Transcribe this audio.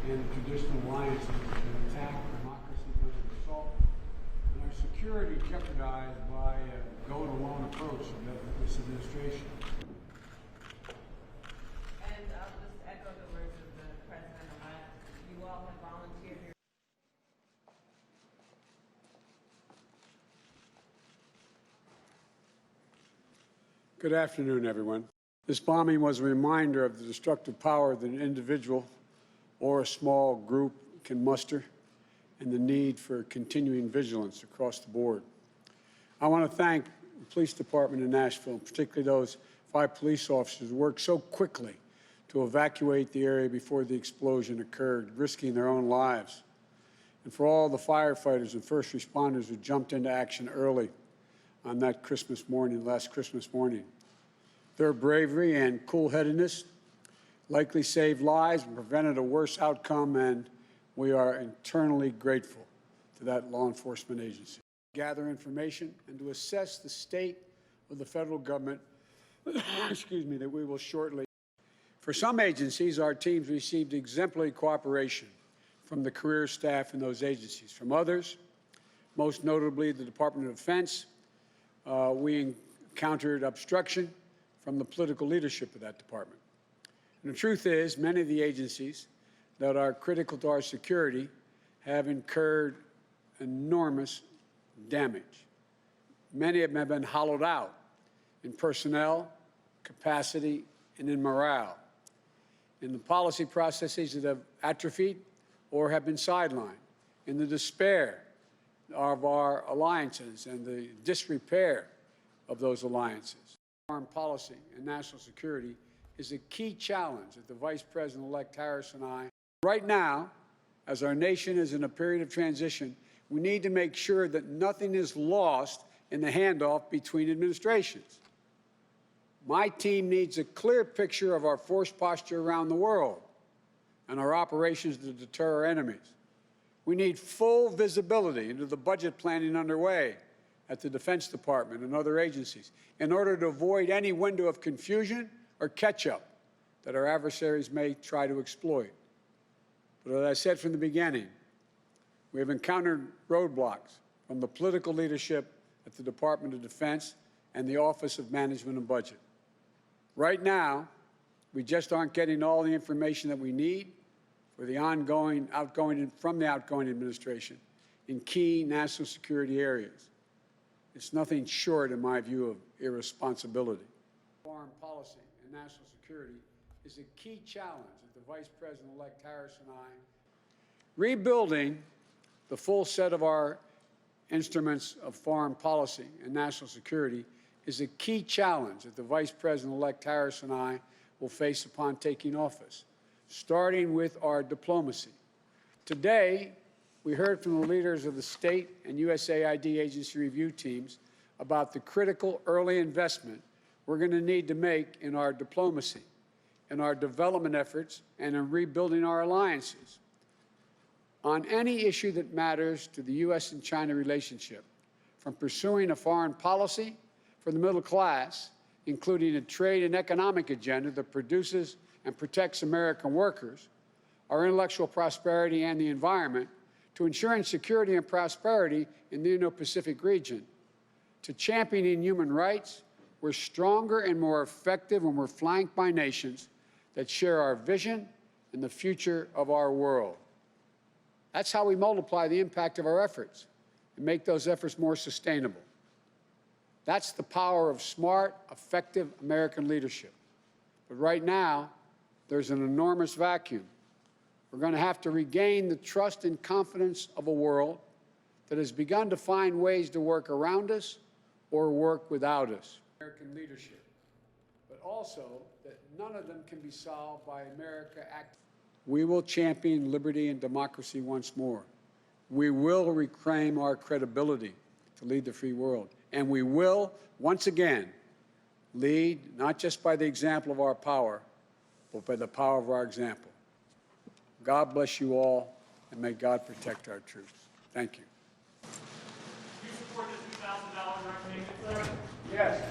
and traditional alliances can attack democracy under assault, and our security jeopardized by a go-it-alone approach of this administration. And I'll just echo the words of the President-elect. You all have volunteered your Good afternoon, everyone. This bombing was a reminder of the destructive power that an individual or a small group can muster and the need for continuing vigilance across the board. I want to thank the police department in Nashville, particularly those 5 police officers who worked so quickly to evacuate the area before the explosion occurred, risking their own lives. And for all the firefighters and first responders who jumped into action early on that Christmas morning, last Christmas morning. Their bravery and cool-headedness likely saved lives and prevented a worse outcome, and we are eternally grateful to that law enforcement agency. Gather information and to assess the state of the federal government, excuse me, that we will shortly. For some agencies, our teams received exemplary cooperation from the career staff in those agencies. From others, most notably the Department of Defense, we encountered obstruction from the political leadership of that department. And the truth is, many of the agencies that are critical to our security have incurred enormous damage. Many of them have been hollowed out in personnel, capacity, and in morale, in the policy processes that have atrophied or have been sidelined, in the despair of our alliances and the disrepair of those alliances. Foreign policy and national security is a key challenge that the Vice President-elect Harris and I, right now, as our nation is in a period of transition, we need to make sure that nothing is lost in the handoff between administrations. My team needs a clear picture of our force posture around the world and our operations to deter our enemies. We need full visibility into the budget planning underway at the Defense Department and other agencies in order to avoid any window of confusion or catch-up that our adversaries may try to exploit. But as I said from the beginning, we have encountered roadblocks from the political leadership at the Department of Defense and the Office of Management and Budget. Right now, we just aren't getting all the information that we need for the outgoing administration in key national security areas. It's nothing short, in my view, of irresponsibility. Foreign policy and national security is a key challenge that the Vice President-elect Harris and I. Rebuilding the full set of our instruments of foreign policy and national security is a key challenge that the Vice President-elect Harris and I will face upon taking office, starting with our diplomacy. Today, we heard from the leaders of the state and USAID agency review teams about the critical early investment we're going to need to make in our diplomacy, in our development efforts, and in rebuilding our alliances. On any issue that matters to the U.S. and China relationship, from pursuing a foreign policy for the middle class, including a trade and economic agenda that produces and protects American workers, our intellectual prosperity and the environment, to ensuring security and prosperity in the Indo-Pacific region, to championing human rights, we're stronger and more effective when we're flanked by nations that share our vision and the future of our world. That's how we multiply the impact of our efforts and make those efforts more sustainable. That's the power of smart, effective American leadership. But right now, there's an enormous vacuum. We're going to have to regain the trust and confidence of a world that has begun to find ways to work around us or work without us. American leadership, but also that none of them can be solved by America acting. We will champion liberty and democracy once more. We will reclaim our credibility to lead the free world. And we will, once again, lead not just by the example of our power, but by the power of our example. God bless you all, and may God protect our troops. Thank you. Do you support the $2,000 recognition? Yes.